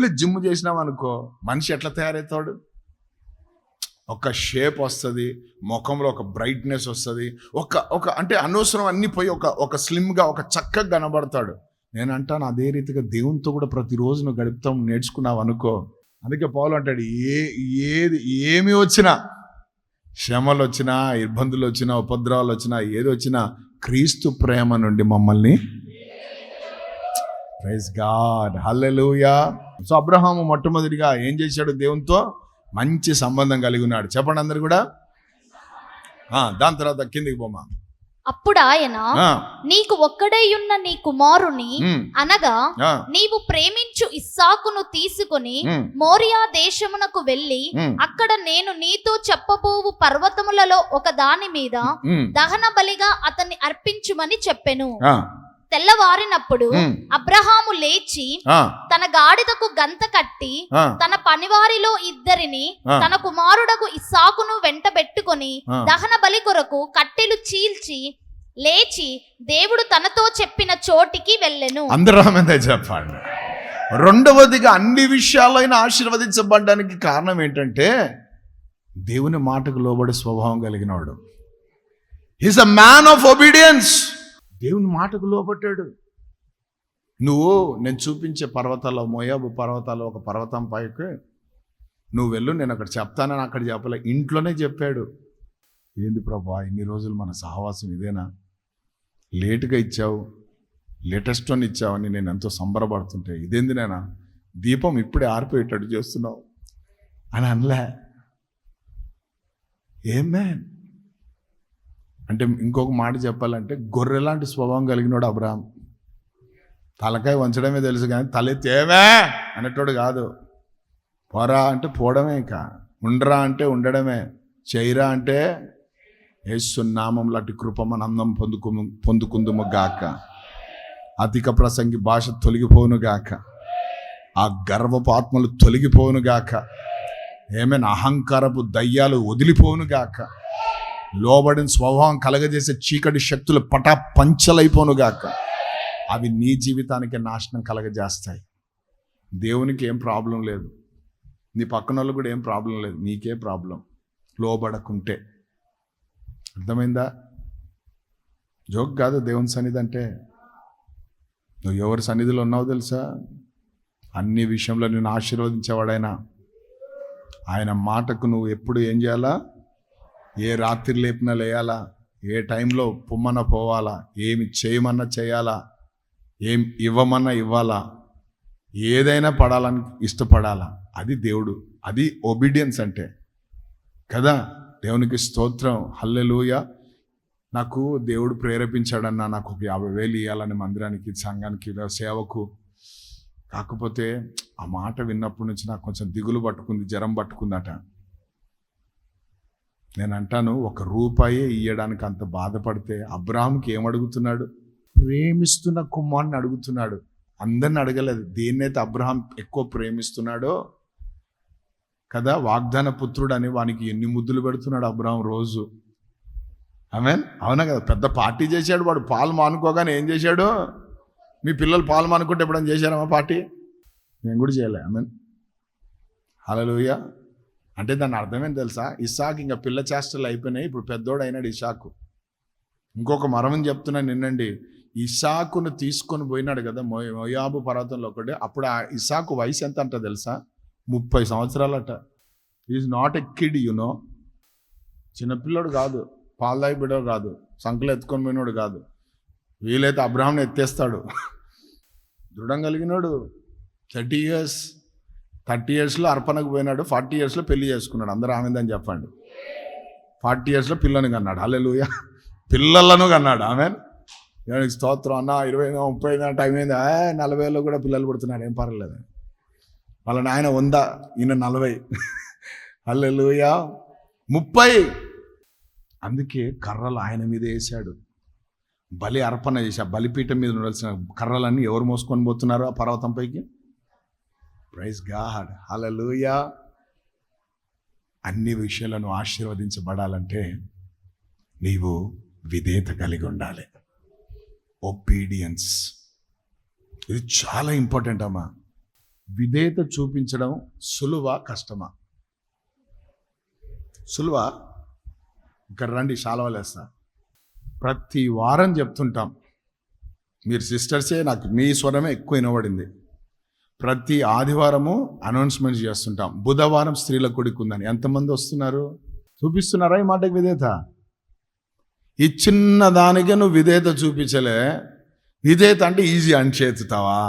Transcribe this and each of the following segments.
Full gym చేసినాం అనుకో, మనిషి ఎట్లా తయారవుతాడు? ఒక షేప్ వస్తుంది, ముఖంలో ఒక బ్రైట్నెస్ వస్తుంది, ఒక అంటే అనవసరం అన్ని పోయి ఒక స్లిమ్గా ఒక చక్కగా కనబడతాడు. నేను అంటాను, అదే రీతిగా దేవునితో కూడా ప్రతిరోజు నువ్వు గడుపుతాం నేర్చుకున్నావు అనుకో. అందుకే పౌలు అంటాడు, ఏమి వచ్చినా, శ్రమలు వచ్చినా, ఇబ్బందులు వచ్చినా, ఉపద్రవాలు వచ్చినా, ఏది వచ్చినా క్రీస్తు ప్రేమ నుండి మమ్మల్ని. ప్రైజ్ గాడ్, హల్లెలూయా. సో అబ్రహాము మొట్టమొదటిగా ఏం చేశాడు? దేవునితో మంచి సంబంధం కలిగి ఉన్నాడు. చెప్పండి అందరు కూడా. దాని తర్వాత కిందికి పోమా. అప్పుడు ఆయన, నీకు ఒక్కడై ఉన్న నీ కుమారుని అనగా నీవు ప్రేమించు ఇస్సాకును తీసుకుని మోరియా దేశమునకు వెళ్ళి అక్కడ నేను నీతో చెప్పబోవు పర్వతములలో ఒక దాని మీద దహన బలిగా అతన్ని అర్పించుమని చెప్పెను. తెల్లవారినప్పుడు అబ్రహాము లేచి తన గాడిదకు గంత కట్టి తన పనివారిలో ఇద్దరిని తన కుమారుడకు ఇస్సాకును వెంటబెట్టుకొని దహన బలి కొరకు కట్టెలు చీల్చి లేచి దేవుడు తనతో చెప్పిన చోటికి వెళ్ళెను. అందరూ చెప్పండి. రెండవదిగా అన్ని విషయాలైనా ఆశీర్వదించబడడానికి కారణం ఏంటంటే దేవుని మాటకు లోబడే స్వభావం కలిగినవాడు. He's a man of obedience. దేవుని మాటకు లోబట్టాడు. నేను చూపించే పర్వతాల్లో, మోయాబు పర్వతాల్లో ఒక పర్వతం పైకి నువ్వు వెళ్ళు, నేను అక్కడ చెప్తానని అక్కడ చెప్పలే, ఇంట్లోనే చెప్పాడు. ఏంది ప్రభా, ఇన్ని రోజులు మన సహవాసం ఇదేనా? లేటుగా ఇచ్చావు, లేటెస్ట్ అని ఇచ్చావని నేను ఎంతో సంబరపడుతుంటే ఇదేంది నేనా దీపం ఇప్పుడే ఆరిపోయేటట్టు చేస్తున్నావు అని అనలే. ఏమే అంటే ఇంకొక మాట చెప్పాలంటే గొర్రెలాంటి స్వభావం కలిగినోడు అబ్రహాం. తలకాయ వంచడమే తెలుసు కానీ తలెత్తి ఏమే అనేటోడు కాదు. పోరా అంటే పోవడమే, ఇక ఉండరా అంటే ఉండడమే, చేయరా అంటే యేసు నామములో అటు కృప మనందం పొందుకుందుము గాక. అధిక ప్రసంగి భాష తొలగిపోను గాక, ఆ గర్వపు ఆత్మలు తొలగిపోను గాక, ఏమైనా అహంకారపు దయ్యాలు వదిలిపోను గాక, లోబడిన స్వభావం కలగజేసే చీకటి శక్తులు పంచలైపోను గాక. అవి నీ జీవితానికి నాశనం కలగజేస్తాయి. దేవునికి ఏం ప్రాబ్లం లేదు, నీ పక్కన వాళ్ళు కూడా ఏం ప్రాబ్లం లేదు, నీకే ప్రాబ్లం లోబడకుంటే. అర్థమైందా? జోక్ కాదు దేవుని సన్నిధి అంటే. నువ్వు ఎవరి సన్నిధిలో ఉన్నావో తెలుసా? అన్ని విషయంలో నేను ఆశీర్వదించేవాడైనా ఆయన మాటకు నువ్వు ఎప్పుడు ఏం చేయాలా? ఏ రాత్రి లేపినా లేయాలా, ఏ టైంలో పొమ్మన్నా పోవాలా, ఏమి చేయమన్నా చేయాలా, ఏం ఇవ్వమన్నా ఇవ్వాలా, ఏదైనా పడాలని ఇష్టపడాలా. అది దేవుడు, అది ఒబీడియన్స్ అంటే కదా. దేవునికి స్తోత్రం, హల్లెలూయా. నాకు దేవుడు ప్రేరేపించాడన్నా నాకు ఒక 50,000 ఇవ్వాలని మందిరానికి, సంఘానికి, సేవకు. కాకపోతే ఆ మాట విన్నప్పటి నుంచి నాకు కొంచెం దిగులు పట్టుకుంది, జ్వరం పట్టుకుందట. నేను అంటాను, ₹1 ఇయ్యడానికి అంత బాధపడితే అబ్రహాంకి ఏమడుగుతున్నాడు? ప్రేమిస్తున్న కుమారుని అడుగుతున్నాడు. అందరిని అడగలేదు. దేన్నైతే అబ్రహాం ఎక్కువ ప్రేమిస్తున్నాడో కదా, వాగ్దాన పుత్రుడు అని వానికి ఎన్ని ముద్దులు పెడుతున్నాడు అబ్రహాం రోజు. ఆమేన్, అవునా కదా? పెద్ద పార్టీ చేశాడు వాడు. పాలు మానుకోగానే ఏం చేశాడు? మీ పిల్లలు పాలు మానుకుంటే ఎప్పుడైనా చేశారమ్మా పార్టీ? నేను కూడా చేయలే. ఆమేన్, హల్లెలూయా. అంటే దాని అర్థమేంటి తెలుసా? ఇస్సాకు ఇంకా పిల్ల చేష్టలు అయిపోయినాయి, ఇప్పుడు పెద్దోడు అయినాడు ఇస్సాకు. ఇంకొక మరమని చెప్తున్నాను నిన్నండి. ఇస్సాకును తీసుకొని పోయినాడు కదా మోయాబు పర్వతంలో ఒకటి. అప్పుడు ఆ ఇస్సాకు వయసు ఎంత అంట తెలుసా? 30 సంవత్సరాలట. Is not a kid, you know. చిన్నపిల్లడు కాదు, పాలదాయి బిడ్డడు కాదు, సంకలు ఎత్తుకొని పోయినాడు కాదు. వీలైతే అబ్రహాంని ఎత్తేస్తాడు. దృఢం కలిగినాడు. 30 ఇయర్స్లో అర్పణకు పోయినాడు. 40 ఇయర్స్లో పెళ్లి చేసుకున్నాడు. అందరూ ఆమెందని చెప్పండి. 40 ఇయర్స్లో పిల్లని కన్నాడు. హల్లెలూయా. పిల్లలను కన్నాడు. ఆమెన్, దేవునికి స్తోత్రం. అన్న 20, 30 టైం అయింది. 40లో కూడా పిల్లలు పుడుతున్నాడు, ఏం పర్వాలేదు. వాళ్ళ నాయన 100, ఈయన 40. హల్లెలూయా. 30. అందుకే కర్రలు ఆయన మీద వేశాడు. బలి అర్పణ చేసి ఆ బలిపీఠం మీద ఉండాల్సిన కర్రలన్నీ ఎవరు మోసుకొని పోతున్నారు ఆ పర్వతం పైకి? ప్రైజ్ గాడ్, హల్లెలూయా. అన్ని విషయాలను ఆశీర్వదించబడాలంటే నీవు విధేయత కలిగి ఉండాలి. ఒబీడియన్స్, ఇది చాలా ఇంపార్టెంట్ అమ్మా. విధేయత చూపించడం సులువా కష్టమా? సులువా? ఇక్కడ రండి, శాలవలేస్తా. ప్రతి వారం చెప్తుంటాం, మీరు సిస్టర్సే, నాకు మీ స్వరమే ఎక్కువ వినబడింది. ప్రతి ఆదివారము అనౌన్స్మెంట్ చేస్తుంటాం, బుధవారం స్త్రీల కొడుకు ఉందని. ఎంతమంది వస్తున్నారు? చూపిస్తున్నారా ఈ మాటకి విధేయత? ఈ చిన్న దానికే నువ్వు విధేయత చూపించలే. విధేయత అంటే ఈజీ అని చేతుతావా?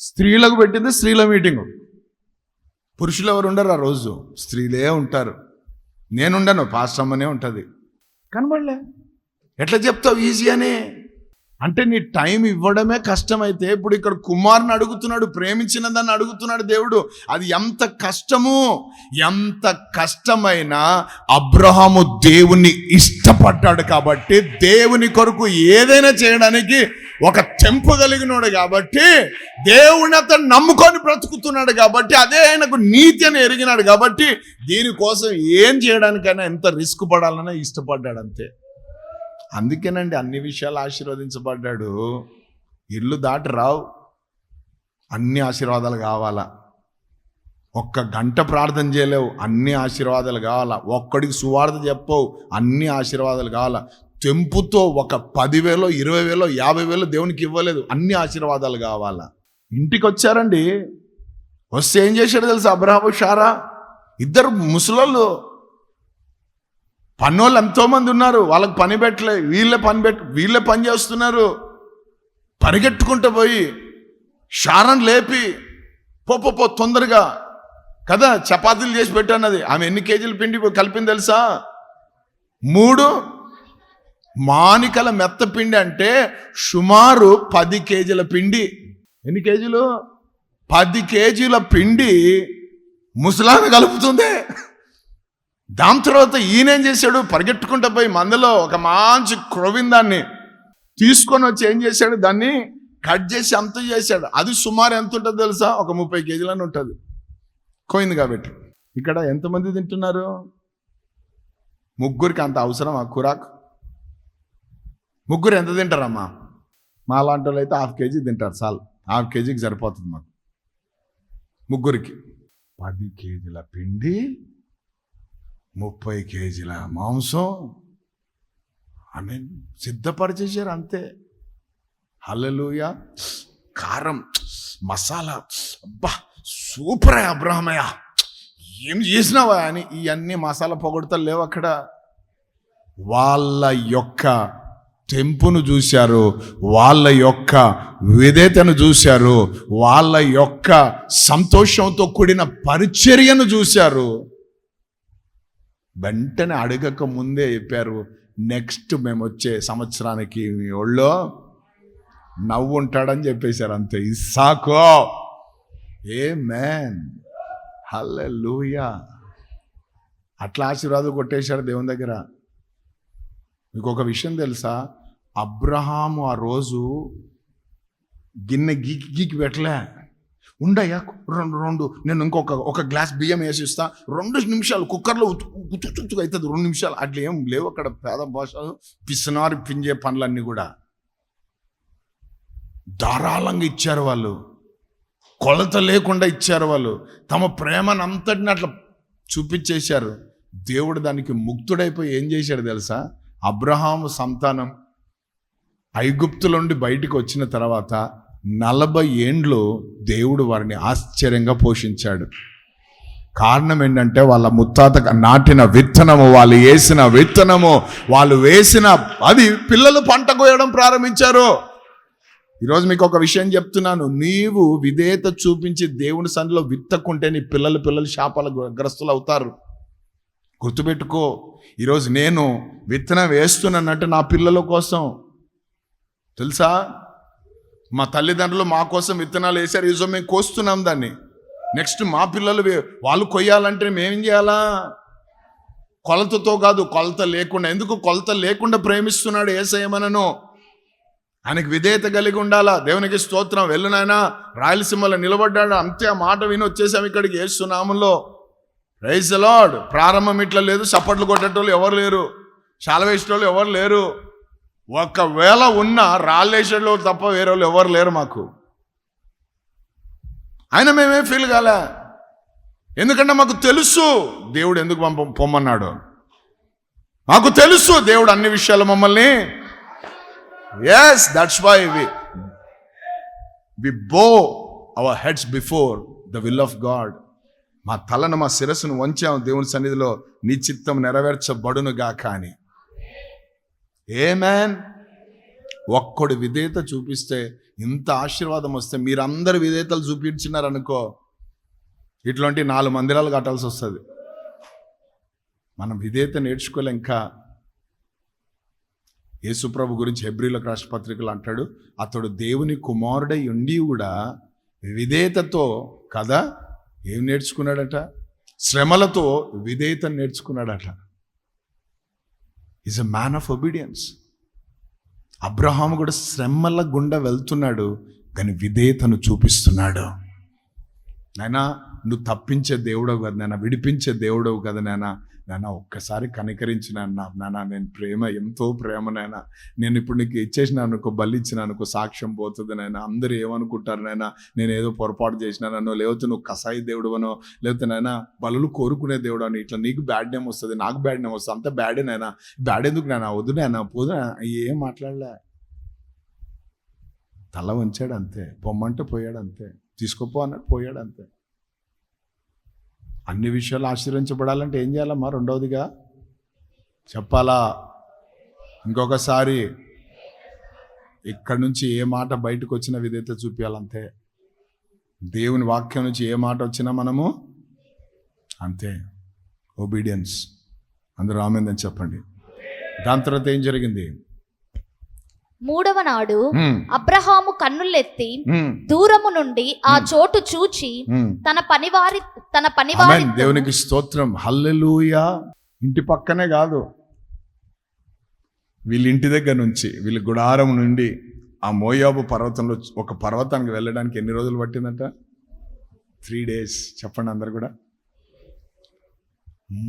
స్త్రీలకు పెట్టింది స్త్రీల మీటింగు. పురుషులు ఎవరు ఉండరు ఆ రోజు, స్త్రీలే ఉంటారు. నేనుండను, పాస్టర్ అమ్మనే ఉంటుంది. కనబడలే. ఎట్లా చెప్తావు ఈజీ అని? అంటే నీ టైం ఇవ్వడమే కష్టమైతే, ఇప్పుడు ఇక్కడ కుమారుని అడుగుతున్నాడు, ప్రేమించిన దాన్ని అడుగుతున్నాడు దేవుడు. అది ఎంత కష్టము, ఎంత కష్టమైనా అబ్రహాము దేవుని ఇష్టపడ్డాడు కాబట్టి, దేవుని కొరకు ఏదైనా చేయడానికి ఒక తెంపు కలిగినాడు కాబట్టి, దేవుని అతను నమ్ముకొని బ్రతుకుతున్నాడు కాబట్టి, అదే ఆయనకు నీతి అని ఎరిగినాడు కాబట్టి, దీనికోసం ఏం చేయడానికైనా ఎంత రిస్క్ పడాలన్నా ఇష్టపడ్డాడు అంతే. అందుకేనండి అన్ని విషయాలు ఆశీర్వదించబడ్డాడు. ఇల్లు దాటి రావు, అన్ని ఆశీర్వాదాలు కావాలా. ఒక్క గంట ప్రార్థన చేయలేవు, అన్ని ఆశీర్వాదాలు కావాలా. ఒక్కడికి సువార్త చెప్పవు, అన్ని ఆశీర్వాదాలు కావాలా. తెంపుతో ఒక 10,000 20,000 50,000 దేవునికి ఇవ్వలేదు, అన్ని ఆశీర్వాదాలు కావాలా. ఇంటికి వచ్చారండి, వస్తే ఏం చేశాడు తెలుసా? అబ్రహాము షారా ఇద్దరు ముసలోళ్ళు, పన్నోళ్ళు ఎంతోమంది ఉన్నారు, వాళ్ళకి పని పెట్టలే, వీళ్ళే పని చేస్తున్నారు. పరిగెట్టుకుంటూ పోయి షారాన్ని లేపి పో తొందరగా కదా చపాతీలు చేసి పెట్టన్నది. ఆమె ఎన్ని కేజీల పిండి కలిపింది తెలుసా? 3 మానికల మెత్త పిండి, అంటే సుమారు 10 కేజీల పిండి. ఎన్ని కేజీలు? 10 కేజీల పిండి ముసలామె కలుపుతుంది. దాని తర్వాత ఈయనేం చేశాడు? పరిగెట్టుకుంటూ పోయి మందలో ఒక మంచి క్రొవిందాన్ని తీసుకొని వచ్చి ఏం చేశాడు? దాన్ని కట్ చేసి అంత చేశాడు. అది సుమారు ఎంత ఉంటుంది తెలుసా? ఒక 30 కేజీలని ఉంటుంది, కోయింది కాబట్టి. ఇక్కడ ఎంతమంది తింటున్నారు? ముగ్గురికి అంత అవసరం ఆ కూరాకు? ముగ్గురు ఎంత తింటారమ్మా? మా లాంటి వాళ్ళు అయితే 1/2 కేజీ తింటారు, చాలు. 1/2 కేజీకి సరిపోతుంది మాకు ముగ్గురికి. 10 కేజీల పిండి, 30 కేజీల మాంసం, ఆమె సిద్ధపరిచేసారు అంతే. హల్లెలూయా. కారం, మసాలా, అబ్బా సూపర్ అబ్రహమయ్య, ఏం చేసినావా అని ఇవన్నీ మసాలా పొగడతలు లేవు అక్కడ. వాళ్ళ యొక్క తెంపును చూశారు, వాళ్ళ యొక్క విధేయతను చూశారు, వాళ్ళ యొక్క సంతోషంతో కూడిన పరిచర్యను చూశారు. వెంటనే అడగక ముందే చెప్పారు, నెక్స్ట్ మేము వచ్చే సంవత్సరానికి మీ ఒళ్ళో నవ్వు ఉంటాడని చెప్పేశారు అంతే. ఇస్సాకు. ఆమేన్, హల్లెలూయా. అట్లా ఆశీర్వాదం కొట్టేశాడు దేవుని దగ్గర. మీకు ఒక విషయం తెలుసా? అబ్రహాము ఆ రోజు గిన్నె గీకి పెట్టలే. ఉండయ్యా రెండు నేను ఒక గ్లాస్ బియ్యం వేసిస్తా, 2 నిమిషాలు కుక్కర్లో ఉతుకుతుగా అవుతుంది, 2 నిమిషాలు. అట్లా ఏం లేవు అక్కడ. పేద భాషలు పిసినారి పింజే పనులన్నీ కూడా ధారాళంగా ఇచ్చారు వాళ్ళు, కొలత లేకుండా ఇచ్చారు వాళ్ళు. తమ ప్రేమను అంతటిని అట్లా చూపించేశారు. దేవుడు దానికి ముక్తుడైపోయి ఏం చేశాడు తెలుసా? అబ్రహాము సంతానం ఐగుప్తుల నుండి బయటికి వచ్చిన తర్వాత 40 ఏండ్లు దేవుడు వారిని ఆశ్చర్యంగా పోషించాడు. కారణం ఏంటంటే వాళ్ళ ముత్తాత నాటిన విత్తనము, వాళ్ళు వేసిన విత్తనము, వాళ్ళు వేసిన అది పిల్లలు పంట కోయడం ప్రారంభించారు. ఈరోజు మీకు ఒక విషయం చెప్తున్నాను, నీవు విధేయత చూపించి దేవుని సన్నిధిలో విత్తకుంటే నీ పిల్లలు శాపాల గ్రస్తులు అవుతారు. గుర్తుపెట్టుకో. ఈరోజు నేను విత్తనం వేస్తున్నానంటే నా పిల్లల కోసం. తెలుసా, మా తల్లిదండ్రులు మా కోసం విత్తనాలు వేశారు, ఈరోజు మేము కోస్తున్నాం దాన్ని. నెక్స్ట్ మా పిల్లలు వాళ్ళు కొయ్యాలంటే మేమేం చేయాలా? కొలతతో కాదు, కొలత లేకుండా. ఎందుకు కొలత లేకుండా ప్రేమిస్తున్నాడు యేసయ్య మనను? ఆయనకి విధేయత కలిగి ఉండాలా. దేవునికి స్తోత్రం. వెళ్ళునైనా రాయలసీమలో నిలబడ్డాడు అంతే. ఆ మాట విని వచ్చేసాం ఇక్కడికి యేసు నామములో. Praise the lord. ప్రారంభం ఇట్లా లేదు, చప్పట్లు కొట్టేటోళ్ళు ఎవరు లేరు, శాలవేసేటోళ్ళు ఎవరు లేరు. ఒకవేళ ఉన్న రాళ్ళేసేటోళ్ళు తప్ప వేరే వాళ్ళు ఎవరు లేరు మాకు. ఆయన మేమే ఫీల్ కాలే. ఎందుకంటే మాకు తెలుసు దేవుడు ఎందుకు పొమ్మన్నాడు. మాకు తెలుసు దేవుడు అన్ని విషయాలు మమ్మల్ని. ఎస్, దట్స్ వై వి బో our heads before the will of God. మా తలను, మా శిరస్సును వంచాం దేవుని సన్నిధిలో, నీ చిత్తం నెరవేర్చబడునుగా. కానీ ఆమేన్. ఒక్కడు విధేయత చూపిస్తే ఇంత ఆశీర్వాదం వస్తే, మీరందరు విధేయతలు చూపించినారనుకో, ఇట్లాంటి 4 మందిరాలు కట్టాల్సి వస్తుంది. మనం విధేయత నేర్చుకోలే. ఇంకా యేసుప్రభు గురించి హెబ్రీయులకు రాసిన పత్రికలు అంటాడు, అతడు దేవుని కుమారుడై ఉండి కూడా విధేయతతో కదా ఏం నేర్చుకున్నాడట? శ్రమలతో విధేయత నేర్చుకున్నాడట. Is a man of obedience. Abraham కూడా శ్రమల గుండా వెళ్తున్నాడు, కానీ విధేయతను చూపిస్తున్నాడు. నాయనా, నువ్వు తప్పించే దేవుడవు కదా నాయన, విడిపించే దేవుడవు కదా నాయన, నాన్న ఒక్కసారి కనికరించిన నాన్న, నేను ప్రేమ, ఎంతో ప్రేమ నాయన, నేను ఇప్పుడు నీకు ఇచ్చేసిన అనుకో, బలి ఇచ్చిన అనుకో, సాక్ష్యం పోతుంది నాయన. అందరూ ఏమనుకుంటారు నాయన, నేను ఏదో పొరపాటు చేసినానో, లేకపోతే నువ్వు కసాయి దేవుడువనో, లేకపోతే నాయన బలులు కోరుకునే దేవుడు అని, ఇట్లా నీకు బ్యాడ్ నేమ్ వస్తుంది, నాకు బ్యాడ్ నేమ్ వస్తుంది. అంత బ్యాడే నాయన, బ్యాడ్ ఎందుకు నాయన, వద్దు నాయన, పోదు. ఏం మాట్లాడలే, తల వంచాడు అంతే. పొమ్మంటే పోయాడు అంతే, తీసుకోపో అన్నట్టు పోయాడు అంతే. అన్ని విషయాలు ఆశీర్వించబడాలంటే ఏం చేయాలమ్మా? రెండవదిగా చెప్పాలా? ఇంకొకసారి ఇక్కడ నుంచి ఏ మాట బయటకు వచ్చినా విధేయత చూపించాలంతే. దేవుని వాక్యం నుంచి ఏ మాట వచ్చినా మనము అంతే, ఒబీడియన్స్. అందరూ ఆమేన్ చెప్పండి. దాని తర్వాత ఏం జరిగింది? 3వ నాడు అబ్రహాము కన్నులెత్తి దూరము నుండి ఆ చోటు చూచి తన పనివారి దేవునికి స్తోత్రం, హల్లెలూయా. ఇంటి పక్కనే కాదు, వీళ్ళ ఇంటి దగ్గర నుంచి, వీళ్ళ గుడారం నుండి ఆ మోయాబు పర్వతంలో ఒక పర్వతానికి వెళ్ళడానికి ఎన్ని రోజులు పట్టిందట? 3 days. చెప్పండి అందరు కూడా.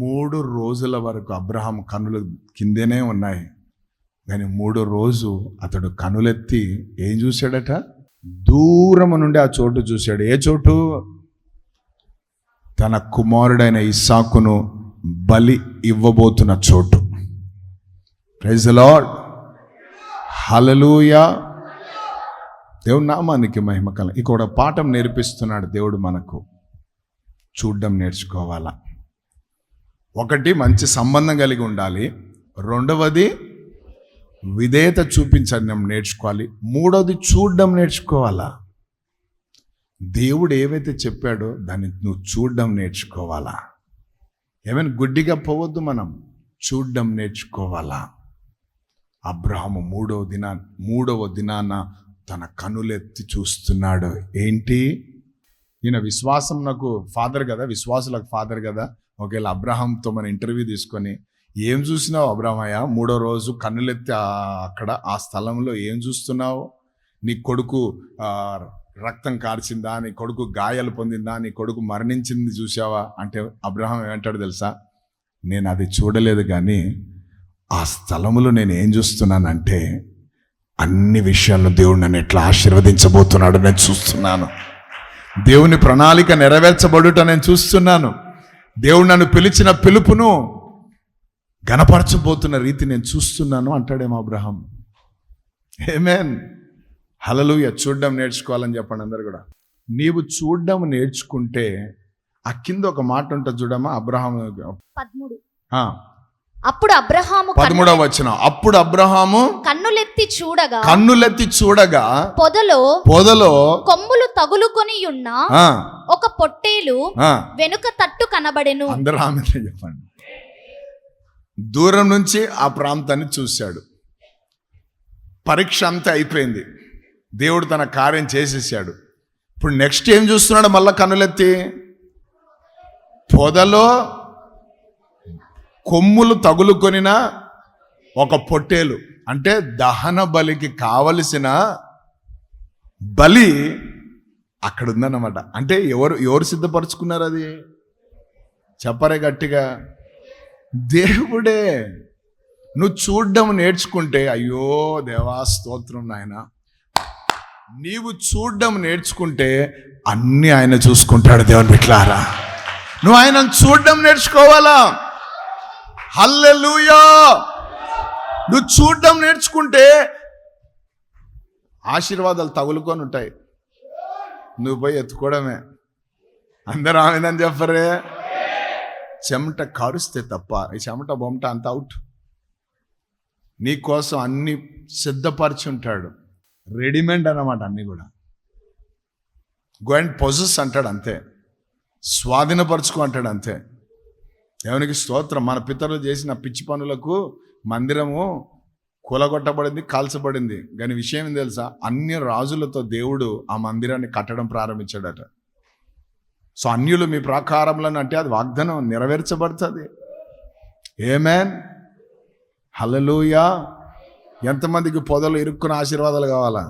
3 రోజుల వరకు అబ్రహాం కన్నులు కిందనే ఉన్నాయి. కానీ 3వ రోజు అతడు కనులెత్తి ఏం చూశాడట? దూరము నుండి ఆ చోటు చూశాడు. ఏ చోటు? తన కుమారుడైన ఇస్సాకును బలి ఇవ్వబోతున్న చోటు. ప్రైజ్ ది లార్డ్, హల్లెలూయా. దేవుని నామానికి మహిమ కలుగును. ఇక్కడ పాఠం నేర్పిస్తున్నాడు దేవుడు మనకు. చూడడం నేర్చుకోవాలా. 1, మంచి సంబంధం కలిగి ఉండాలి. 2వది విధేయత చూపించడం నేర్చుకోవాలి. 3వది చూడడం నేర్చుకోవాలా. దేవుడు ఏవైతే చెప్పాడో దాన్ని నువ్వు చూడడం నేర్చుకోవాలా. ఏమైనా గుడ్డిగా పోవద్దు, మనం చూడడం నేర్చుకోవాలా. అబ్రహాము 3వ దినాన తన కనులెత్తి చూస్తున్నాడు. ఏంటి? ఈయన విశ్వాసం నాకు ఫాదర్ కదా, విశ్వాసులకు ఫాదర్ కదా. ఒకవేళ అబ్రహాంతో మన ఇంటర్వ్యూ తీసుకొని, ఏం చూసినావు అబ్రహామయ్య? 3వ రోజు కన్నులెత్తి అక్కడ ఆ స్థలంలో ఏం చూస్తున్నావు? నీ కొడుకు రక్తం కార్చిందా? నీ కొడుకు గాయాలు పొందిందా? నీ కొడుకు మరణించింది చూసావా అంటే అబ్రహాం ఏమంటాడు తెలుసా? నేను అది చూడలేదు, కానీ ఆ స్థలంలో నేను ఏం చూస్తున్నానంటే అన్ని విషయాల్లో దేవుడు నన్ను ఎట్లా ఆశీర్వదించబోతున్నాడు నేను చూస్తున్నాను. దేవుని ప్రణాళిక నెరవేర్చబడుట నేను చూస్తున్నాను. దేవుడు నన్ను పిలిచిన పిలుపును గణపరచబోతున్న రీతి నేను చూస్తున్నాను అంటాడేమో అబ్రహాం. ఆమేన్, హల్లెలూయా. చూడడం నేర్చుకోవాలని చెప్పండి అందరు కూడా. నీవు చూడడం నేర్చుకుంటే ఆ కింద ఒక మాట ఉంటుంది చూడమ్మా. అబ్రహాము 13. అప్పుడు అబ్రహాము 13వ వచనం. అప్పుడు అబ్రహాము కన్నులెత్తి చూడగా పొదలో కొమ్ములు తగులుకొని ఉన్న ఒక పొట్టేలు వెనుక తట్టు కనబడెను. అందరూ ఆమేన్ చెప్పండి. దూరం నుంచి ఆ ప్రాంతాన్ని చూశాడు. పరీక్ష అంతా అయిపోయింది, దేవుడు తన కార్యం చేసేసాడు. ఇప్పుడు నెక్స్ట్ ఏం చూస్తున్నాడు? మళ్ళా కన్నులెత్తి పొదలో కొమ్ములు తగులుకొనిన ఒక పొట్టేలు, అంటే దహన బలికి కావలసిన బలి అక్కడ ఉందన్నమాట. అంటే ఎవరు సిద్ధపరచుకున్నారు? అది చెప్పరే గట్టిగా, దేవుడే. నువ్వు చూడడం నేర్చుకుంటే, అయ్యో దేవా స్తోత్రం నాయన, నీవు చూడడం నేర్చుకుంటే అన్ని ఆయన చూసుకుంటాడు. దేవుని బిడ్డలారా, నువ్వు ఆయనను చూడడం నేర్చుకోవాలా. హల్లెలూయా. నువ్వు చూడడం నేర్చుకుంటే ఆశీర్వాదాలు తగులుకొని ఉంటాయి, నువ్వు పోయి ఎత్తుకోవడమే. అందరూ ఆమెదని చెప్పరే. చెమట కారుస్తే తప్ప ఈ చెమట బొమట అంత అవుట్. నీకోసం అన్ని సిద్ధపరిచి ఉంటాడు, రెడీమేడ్ అన్నమాట. అన్నీ కూడా గో అండ్ పొజెస్ అంటాడు అంతే, స్వాధీనపరచుకో అంటాడు అంతే. దేవునికి స్తోత్రం. మన పితరులు చేసిన పిచ్చి పనులకు మందిరము కూలగొట్టబడింది, కాల్చబడింది. కానీ విషయం ఏం తెలుసా, అన్ని రాజులతో దేవుడు ఆ మందిరాన్ని కట్టడం ప్రారంభించాడట. సో అన్యులు మీ ప్రాకారంలో అంటే అది వాగ్దానం నెరవేర్చబడుతుంది. ఆమేన్, హల్లెలూయా. ఎంతమందికి పొదలు ఇరుక్కున్న ఆశీర్వాదాలు కావాలా?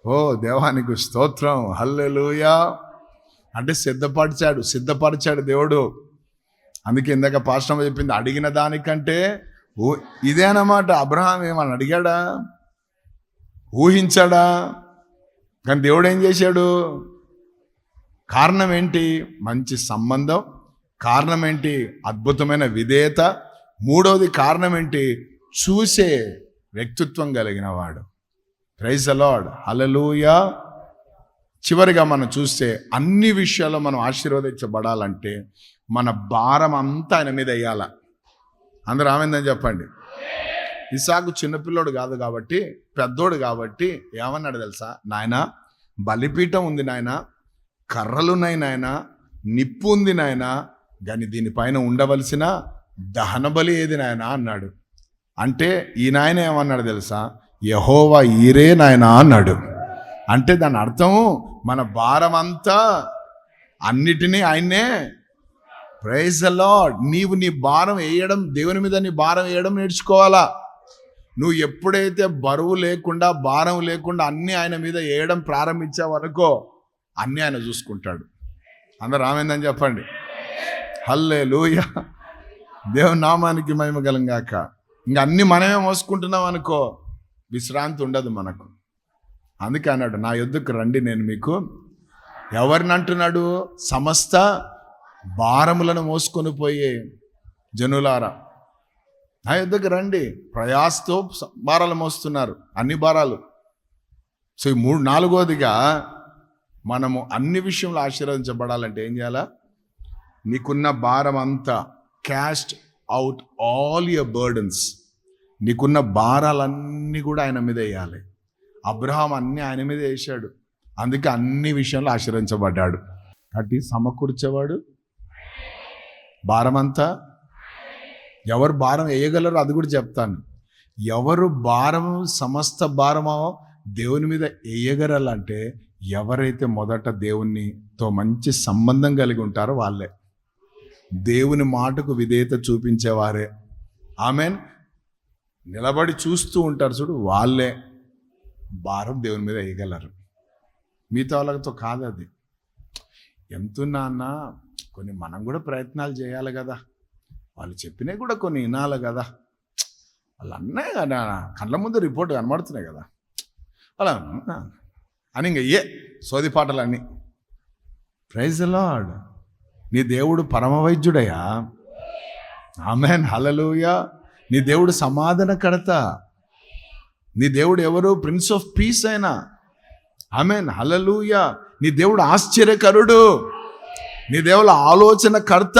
ఓ దేవానికి స్తోత్రం, హల్లెలూయా. అంటే సిద్ధపరిచాడు దేవుడు. అందుకే ఇందాక పాస్టర్ చెప్పింది, అడిగిన దానికంటే ఇదే అన్నమాట. అబ్రహాం ఏమని అడిగాడా, ఊహించాడా? కానీ దేవుడు ఏం చేశాడు? కారణం ఏంటి? మంచి సంబంధం. కారణం ఏంటి? అద్భుతమైన విధేయత. మూడవది కారణం ఏంటి? చూసే వ్యక్తిత్వం కలిగిన వాడు. ప్రైజ్ ది లార్డ్, హల్లెలూయా. చివరిగా మనం చూస్తే అన్ని విషయాల్లో మనం ఆశీర్వదించబడాలంటే మన భారం అంతా ఆయన మీద వేయాల. అందరూ ఆమెందని చెప్పండి. ఇసాకు చిన్నపిల్లోడు కాదు కాబట్టి, పెద్దోడు కాబట్టి ఏమన్నాడు తెలుసా? నాయన, బలిపీఠం ఉంది నాయన, కర్రలున్నాయి నాయన, నిప్పు ఉంది నాయన, కానీ దీనిపైన ఉండవలసిన దహన బలి ఏది నాయన అన్నాడు. అంటే ఈ నాయన ఏమన్నాడు తెలుసా? యెహోవా ఈరే నాయన అన్నాడు. అంటే దాని అర్థం మన భారం అంతా అన్నిటినీ ఆయన్నే. Praise the lord. నీవు నీ భారం వేయడం, దేవుని మీద నీ భారం వేయడం నేర్చుకోవాలా. నువ్వు ఎప్పుడైతే బరువు లేకుండా, భారం లేకుండా అన్నీ ఆయన మీద వేయడం ప్రారంభించావనుకో, అన్నీ ఆయన చూసుకుంటాడు. అందరూ ఆమేనని చెప్పండి. హల్లెలూయా. దేవుని నామానికి మహిమ కలుగాక. ఇంకా అన్ని మనమే మోసుకుంటున్నాం అనుకో, విశ్రాంతి ఉండదు మనకు. అందుకే అన్నాడు, నా యొద్దకు రండి, నేను మీకు. ఎవరిని అంటున్నాడు? సమస్త భారములను మోసుకొని పోయే జనులారా, నా యొద్దకు రండి. ప్రయాసతో భారాలు మోస్తున్నారు, అన్ని భారాలు. సో ఈ నాలుగోదిగా మనము అన్ని విషయంలో ఆశీర్వదించబడాలంటే ఏం చేయాలా? నీకున్న భారం అంతా caste out all your burdens. నీకున్న భారాలన్నీ కూడా ఆయన మీద వేయాలి. అబ్రహాం అన్నీ ఆయన మీద వేసాడు, అందుకే అన్ని విషయంలో ఆశీర్వదించబడ్డాడు. కాబట్టి సమకూర్చేవాడు భారమంతా. ఎవరు భారం వేయగలరో అది కూడా చెప్తాను. ఎవరు భారము, సమస్త భారమో దేవుని మీద వేయగలరంటే ఎవరైతే మొదట దేవునితో మంచి సంబంధం కలిగి ఉంటారో వాళ్ళే. దేవుని మాటకు విధేయత చూపించేవారే, ఆమెన్, నిలబడి చూస్తూ ఉంటారు చూడు, వాళ్ళే భారం దేవుని మీద వేయగలరు. మిగతా వాళ్ళతో కాదు. అది ఎంతున్నా అన్న కొన్ని మనం కూడా ప్రయత్నాలు చేయాలి కదా. వాళ్ళు చెప్పినవి కూడా కొన్ని వినాలి కదా. వాళ్ళు అన్నాయి కదా, కళ్ళ ముందు రిపోర్ట్ కనబడుతున్నాయి కదా, అలా అని ఇంక సోది పాటలన్నీ. Praise the lord. నీ దేవుడు పరమ వైద్యుడయ్యా. ఆమేన్, హల్లెలూయా. నీ దేవుడు సమాధానకర్త. నీ దేవుడు ఎవరు? ప్రిన్స్ ఆఫ్ పీస్ అయినా. ఆమేన్, హల్లెలూయా. నీ దేవుడు ఆశ్చర్యకరుడు. నీ దేవుడు ఆలోచనకర్త.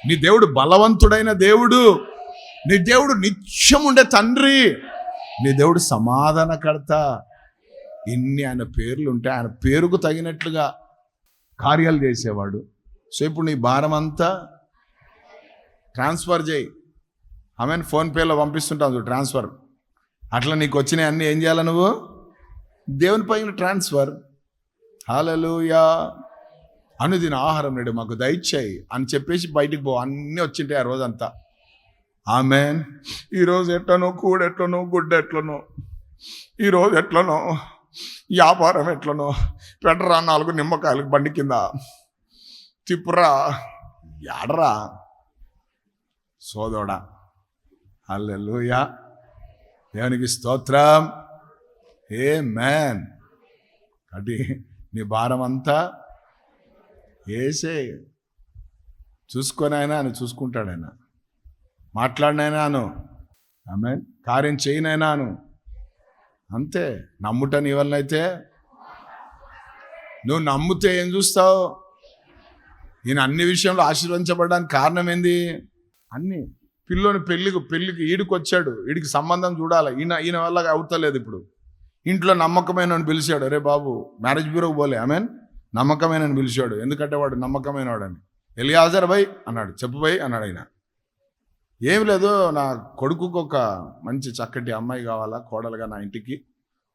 నీ దేవుడు బలవంతుడైన దేవుడు. నీ దేవుడు నిత్యం ఉండే తండ్రి. నీ దేవుడు సమాధానకర్త. ఇన్ని ఆయన పేర్లు ఉంటే ఆయన పేరుకు తగినట్లుగా కార్యాలు చేసేవాడు. సో ఇప్పుడు నీ భారం అంతా ట్రాన్స్ఫర్ చేయి. ఆమెన్, ఫోన్పేలో పంపిస్తుంటావు ట్రాన్స్ఫర్. అట్లా నీకు వచ్చినాయి అన్నీ ఏం చేయాలి? నువ్వు దేవుని పైన ట్రాన్స్ఫర్. హల్లెలూయా. అనుదిన ఆహారం నేడు మాకు దయచేయి అని చెప్పేసి బయటికి పో. అన్నీ వచ్చింటాయి ఆ రోజంతా. ఆమేన్. ఈరోజు ఎట్లనో, కూడెట్లనో, గుడ్డ ఎట్లనో, ఈరోజు ఎట్లనో, వ్యాపారం ఎట్లనో, పెట్టరా 4 నిమ్మకాయలకు బండి కింద, తిప్పురా, యాడరా సోదోడా. హల్లెలూయా. దేవునికి స్తోత్రం. ఆమేన్. అది నీ భారం అంతా ఏసే. చూసుకొని ఆయన చూసుకుంటాడు. ఆయన మాట్లాడినైనాను, ఆమేన్, కార్యం చేయనైనాను, అంతే. నమ్ముట నీ వల్ల అయితే, నువ్వు నమ్మితే ఏం చూస్తావు? ఈయన అన్ని విషయంలో ఆశీర్వదించబడడానికి కారణం ఏంది? అన్ని పెళ్ళికి ఈడికి వచ్చాడు, ఈడికి సంబంధం చూడాలి. ఈయన వల్ల అవుతలేదు. ఇప్పుడు ఇంట్లో నమ్మకమైన పిలిచాడు, అరే బాబు మ్యారేజ్ బ్యూరోకి పోలే, ఆమేన్, నమ్మకమైన పిలిచాడు. ఎందుకంటే వాడు నమ్మకమైన వాడని. ఎలియాజర్ భయ్ అన్నాడు, చెప్పు భయ్ అన్నాడు. ఆయన ఏం లేదు, నా కొడుకుకు ఒక మంచి చక్కటి అమ్మాయి కావాలా కోడలుగా నా ఇంటికి.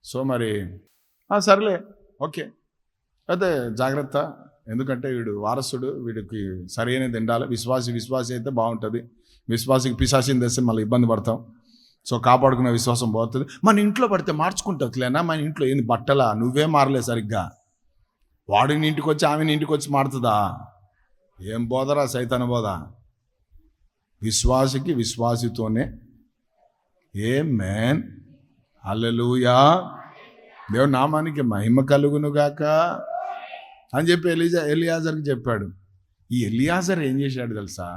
సో మరి సర్లే, ఓకే, అయితే జాగ్రత్త, ఎందుకంటే వీడు వారసుడు, వీడికి సరైనది ఉండాలి. విశ్వాసి అయితే బాగుంటుంది. విశ్వాసికి పిశాచిని తెస్తే మళ్ళీ ఇబ్బంది పడతాం. సో కాపాడుకున్న విశ్వాసం పోతుంది. మన ఇంట్లో పడితే మార్చుకుంటుందిలేనా? మన ఇంట్లో ఏంది బట్టలా? నువ్వే మారలే సరిగ్గా. వాడిని ఇంటికి వచ్చి ఆమెని ఇంటికి వచ్చి మారుతుందా? ఏం బోధరా, సైతాన బోధ. విశ్వాసికి విశ్వాసితోనే. ఆమేన్, హల్లెలూయా, దేవుని నామానికి మహిమ కలుగునుగాక అని చెప్పి ఎలియాజర్కి చెప్పాడు. ఈ ఎలియాజర్ ఏం చేశాడు తెలుసా?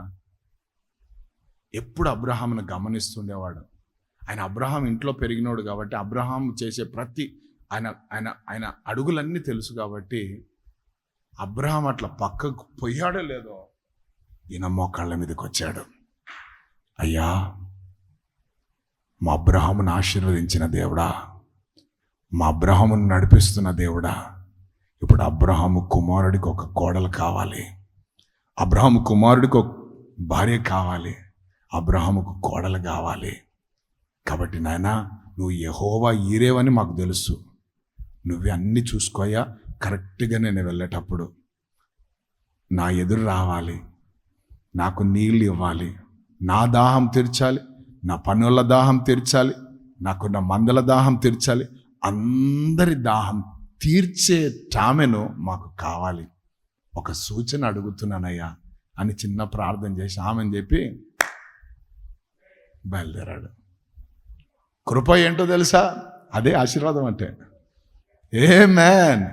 ఎప్పుడు అబ్రహామును గమనిస్తుండేవాడు. ఆయన అబ్రహాం ఇంట్లో పెరిగినోడు కాబట్టి అబ్రహాం చేసే ప్రతి ఆయన అడుగులన్నీ తెలుసు కాబట్టి అబ్రహాం అట్లా పక్కకు పోయాడో లేదో ఈయన మోకాళ్ళ మీదకి వచ్చాడు. అయ్యా, మా అబ్రహామును ఆశీర్వదించిన దేవుడా, మా అబ్రహామును నడిపిస్తున్న దేవుడా, ఇప్పుడు అబ్రహాము కుమారుడికి ఒక కోడలు కావాలి, అబ్రహాము కుమారుడికి ఒక భార్య కావాలి, అబ్రహాముకు కోడలు కావాలి. కాబట్టి నాయనా, నువ్వు యెహోవా ఈరేవని మాకు తెలుసు. నువ్వే అన్నీ చూసుకోయా. కరెక్ట్గా నేను వెళ్ళేటప్పుడు నా ఎదురు రావాలి, నాకు నీళ్ళు ఇవ్వాలి, నా దాహం తీర్చాలి, నా పనుల దాహం తీర్చాలి, నాకున్న మందల దాహం తీర్చాలి, అందరి దాహం తీర్చే టామెను మాకు కావాలి. ఒక సూచన అడుగుతున్నానయ్యా అని చిన్న ప్రార్థన చేసి ఆమెను చెప్పి బయలుదేరాడు. కృప ఏంటో తెలుసా? అదే ఆశీర్వాదం అంటే. ఆమేన్.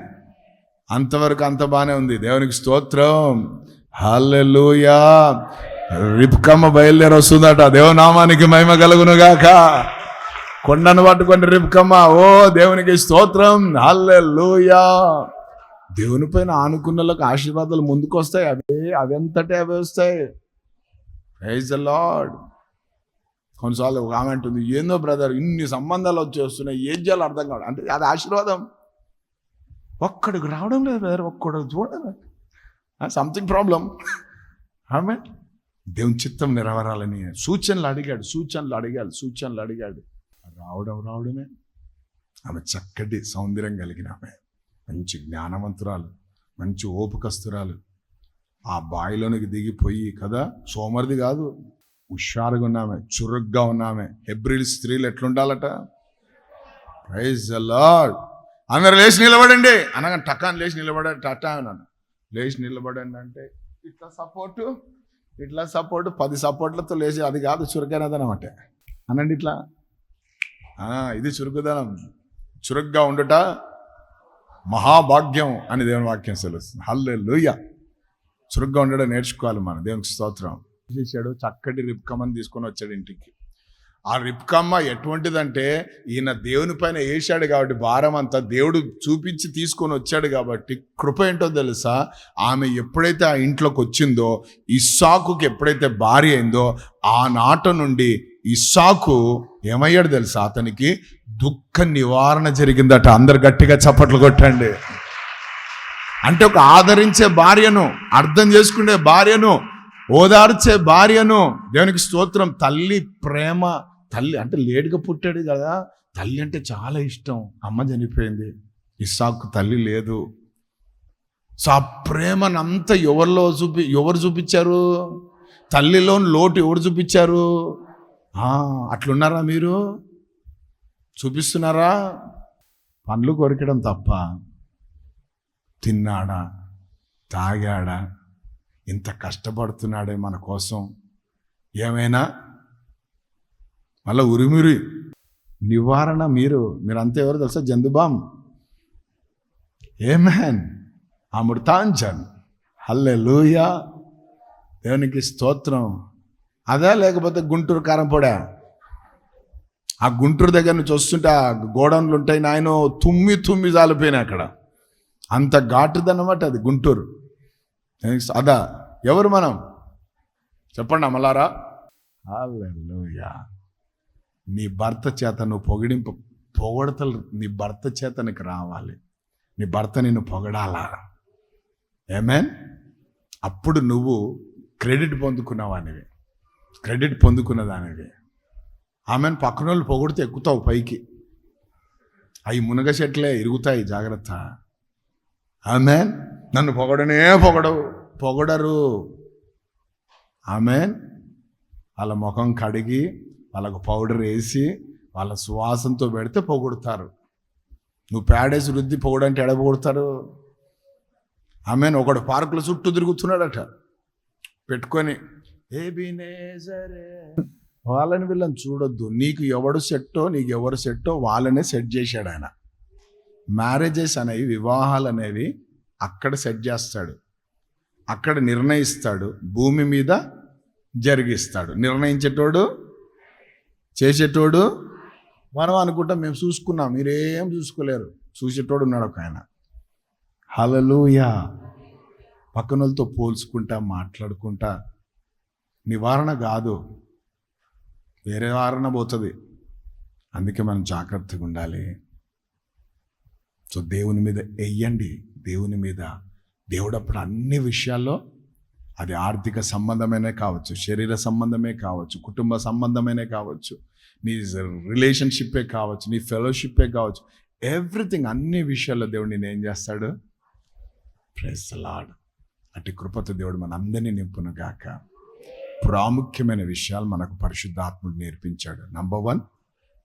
అంతవరకు అంత బాగానే ఉంది. దేవునికి స్తోత్రం, హల్లెలూయా. రిబ్కమ్మ బయలుదేరి వస్తుందట. దేవనామానికి మహిమ కలుగునుగాక. కొండను పట్టుకొని రిబ్కమ్మ, ఓ దేవునికి స్తోత్రం, హల్లెలూయా. దేవుని పైన ఆనుకున్నలకు ఆశీర్వాదాలు ముందుకు వస్తాయి. అవంతటే అవే వస్తాయి. Praise the lord. కొన్నిసార్లు ఒక ఆమె అంటుంది, ఏందో బ్రదర్ ఇన్ని సంబంధాలు వచ్చేస్తున్నాయి, ఏం చేయాలో అర్థం కావడం. అంటే అది ఆశీర్వాదం. ఒక్కడికి రావడం లేదు బ్రదర్, ఒక్కడికి చూడడం, సంథింగ్ ప్రాబ్లం. ఆమె దేవుని చిత్తం నెరవేరాలని సూచనలు అడిగాడు. రావడమే. ఆమె చక్కటి సౌందర్యం కలిగిన ఆమె, మంచి జ్ఞానవంతురాలు, మంచి ఓపికస్తురాలు. ఆ బావిలోనికి దిగిపోయి కదా, సోమరిది కాదు, హుషారుగా ఉన్నామే, చురుగ్గా ఉన్నామే. హెబ్రీల్ స్త్రీలు ఎట్లుండాలట? Praise the lord. అందరు లేచి నిలబడండి అనగా టకాన్ లేచి నిలబడాడు. టటా అన్నాను, లేచి నిలబడండి అంటే ఇట్లా సపోర్టు 10 సపోర్ట్లతో లేచి, అది కాదు చురుకైనదనం అంటే. అనండి ఇట్లా, ఇది చురుకుదనం. చురుగ్గా ఉండుట మహాభాగ్యం అని దేవుని వాక్యం తెలుస్తుంది. హల్లెలూయా. చురుగ్గా ఉండడం నేర్చుకోవాలి మనం. దేవునికి స్తోత్రం. చేశాడు, చక్కటి రిబ్కమ్మని తీసుకొని వచ్చాడు ఇంటికి. ఆ రిబ్కమ్మ ఎటువంటిదంటే, ఈయన దేవుని పైన వేసాడు కాబట్టి భారం అంతా దేవుడు చూపించి తీసుకొని వచ్చాడు కాబట్టి కృప ఏంటో తెలుసా? ఆమె ఎప్పుడైతే ఆ ఇంట్లోకి వచ్చిందో, ఇస్సాకుకి ఎప్పుడైతే భార్య అయిందో, ఆనాటి నుండి ఇస్సాకు ఏమయ్యాడు తెలుసా? అతనికి దుఃఖ నివారణ జరిగిందట. అందరు గట్టిగా చప్పట్లు కొట్టండి. అంటే ఒక ఆదరించే భార్యను, అర్థం చేసుకునే భార్యను, ఓదార్చే భార్యను. దేవునికి స్తోత్రం. తల్లి ప్రేమ, తల్లి అంటే లేటుగా పుట్టాడు కదా, తల్లి అంటే చాలా ఇష్టం. అమ్మ చనిపోయింది, ఇస్సాకు తల్లి లేదు. సో ఆ ప్రేమనంతా ఎవరు చూపించారు? తల్లిలోని లోటు ఎవరు చూపించారు? అట్లున్నారా మీరు? చూపిస్తున్నారా? పండ్లు కొరికడం తప్ప తిన్నాడా, తాగాడా, ఇంత కష్టపడుతున్నాడే మన కోసం, ఏమైనా మళ్ళీ ఉరిమిరి నివారణ మీరంతా ఎవరు తెలుసా? జందుబామ్, ఆమేన్, అమృతాంజన్, హల్లెలూయా, దేవునికి స్తోత్రం. అదా లేకపోతే గుంటూరు కారం పొడా? ఆ గుంటూరు దగ్గర నుంచి వస్తుంటే ఆ గోడౌన్లు ఉంటాయి నాయన, తుమ్మి జాలిపోయినాయి అక్కడ. అంత ఘాటుదన్నమాట అది గుంటూరు. అదా ఎవరు మనం? చెప్పండి అమలారా. హల్లెలూయా. నీ భర్త చేత నువ్వు పొగడతలు నీ భర్త చేత నీకు రావాలి. నీ భర్త నిన్ను పొగడాలా? ఆమేన్. అప్పుడు నువ్వు క్రెడిట్ పొందుకున్నవానివి, క్రెడిట్ పొందుకున్నదానివి. ఆమెను పక్కన వాళ్ళు పొగిడితే ఎక్కుతావు పైకి. అవి మునగ చెట్లే, ఇరుగుతాయి, జాగ్రత్త. ఆమేన్. నన్ను పొగడరు. ఆమేన్. వాళ్ళ ముఖం కడిగి వాళ్ళకు పౌడర్ వేసి వాళ్ళ సువాసనతో పెడితే పొగుడతారు. నువ్వు ప్యాడేసి రుద్ది పొగడంటే ఎడ పొగుడతారు? ఆమేన్. ఒకడు పార్కుల చుట్టూ తిరుగుతున్నాడట పెట్టుకొని, వాళ్ళని వీళ్ళని చూడొద్దు. నీకు ఎవరు సెట్టో వాళ్ళనే సెట్ చేశాడు ఆయన. మ్యారేజెస్ అనేవి, వివాహాలు అనేవి అక్కడ సెట్ చేస్తాడు, అక్కడ నిర్ణయిస్తాడు, భూమి మీద జరిగిస్తాడు. నిర్ణయించేటోడు, చేసేటోడు. మనం అనుకుంటాం మేము చూసుకున్నాం, మీరేం చూసుకోలేరు. చూసేటోడు ఉన్నాడు ఒక ఆయన. హల్లెలూయా. పక్కనోళ్ళతో పోల్చుకుంటా, మాట్లాడుకుంటా నివారణ కాదు, వేరే వారణ పోతుంది. అందుకే మనం జాగ్రత్తగా ఉండాలి. సో దేవుని మీద వెయ్యండి. దేవుని మీద దేవుడు అప్పుడు అన్ని విషయాల్లో, అది ఆర్థిక సంబంధమైనే కావచ్చు, శరీర సంబంధమే కావచ్చు, కుటుంబ సంబంధమైనే కావచ్చు, నీ రిలేషన్షిప్పే కావచ్చు, నీ ఫెలోషిప్పే కావచ్చు, ఎవ్రీథింగ్, అన్ని విషయాల్లో దేవుడు నేను ఏం చేస్తాడు? Praise the lord. అట్టి కృపతో దేవుడు మన అందరినీ నింపును గాక. ప్రాముఖ్యమైన విషయాలు మనకు పరిశుద్ధాత్ముడు నేర్పించాడు. నంబర్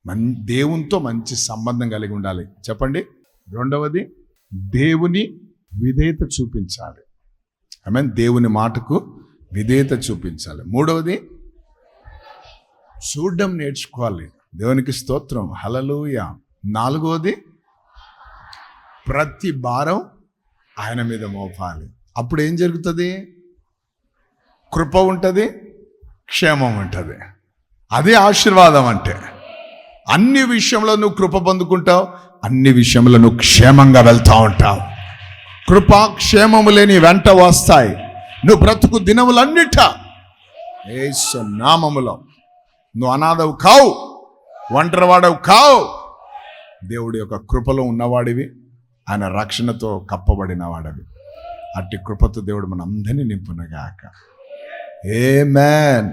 1, దేవునితో మంచి సంబంధం కలిగి ఉండాలి. చెప్పండి. రెండవది, దేవుని విధేయత చూపించాలి. ఆమేన్. దేవుని మాటకు విధేయత చూపించాలి. మూడవది, చూడడం నేర్చుకోవాలి. దేవునికి స్తోత్రం, హల్లెలూయా. నాలుగవది, ప్రతి భారం ఆయన మీద మోపాలి. అప్పుడు ఏం జరుగుతుంది? కృప ఉంటుంది, క్షేమం ఉంటుంది. అదే ఆశీర్వాదం అంటే. అన్ని విషయంలో నువ్వు కృప పొందుకుంటావు, అన్ని విషయంలో నువ్వు క్షేమంగా వెళ్తా ఉంటావు. కృపా క్షేమములే నీ వెంట వస్తాయి. నువ్వు బ్రతుకు దినములన్నిట యేసు నామములో నువ్వు అనాథవు కావు, ఒంటరివాడవు కావు. దేవుడి యొక్క కృపలో ఉన్నవాడివి, ఆయన రక్షణతో కప్పబడిన వాడివి. అట్టి కృపతో దేవుడు మన అందరినీ నింపునుగాక. ఆమేన్.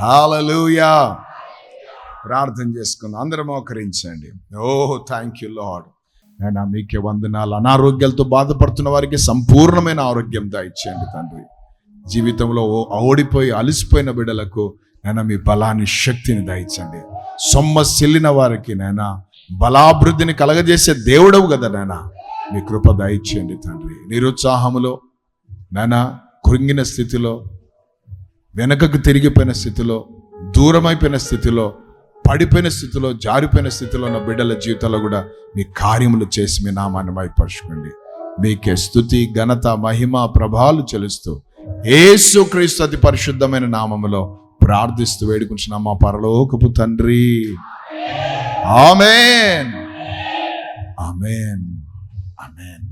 హల్లెలూయా. ప్రార్థన చేసుకుందాం. అందరం మోకరించండి. Thank you lord. నేను మీకే వందనాలు. అనారోగ్యాలతో బాధపడుతున్న వారికి సంపూర్ణమైన ఆరోగ్యం దయచేయండి తండ్రి. జీవితంలో ఓడిపోయి అలసిపోయిన బిడ్డలకు నేను మీ బలాన్ని, శక్తిని దయచండి. సొమ్మసిల్లిన వారికి నేను బలాభివృద్ధిని కలగజేసే దేవుడవు కదా నాయన, మీ కృప దయచేయండి తండ్రి. నిరుత్సాహములో నాయన, కృంగిన స్థితిలో, వెనకకు తిరిగిపోయిన స్థితిలో, దూరమైపోయిన స్థితిలో, పడిపోయిన స్థితిలో, జారిపోయిన స్థితిలో ఉన్న బిడ్డల జీవితాల్లో కూడా మీ కార్యములు చేసి మీ నామాన్ని మైపరచుకోండి. మీకే స్తుతి, ఘనత, మహిమ, ప్రభావాలు చెల్లిస్తూ యేసుక్రీస్తు అతి పరిశుద్ధమైన నామములో ప్రార్థిస్తూ వేడుకుంటున్నాం మా పరలోకపు తండ్రి. ఆమేన్. ఆమేన్. ఆమేన్.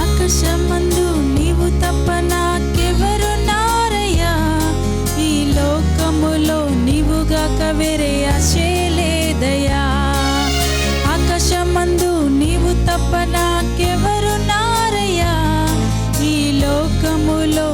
ఆకాశమందు నీవు తప్ప నాకెవరున్నారయ్యా, ఈ లోకములో నీవుగాక వేరే ఆశే లేదయ్యా. ఆకాశమందు నీవు తప్ప నాకెవరున్నారయ్యా, ఈ లోకములో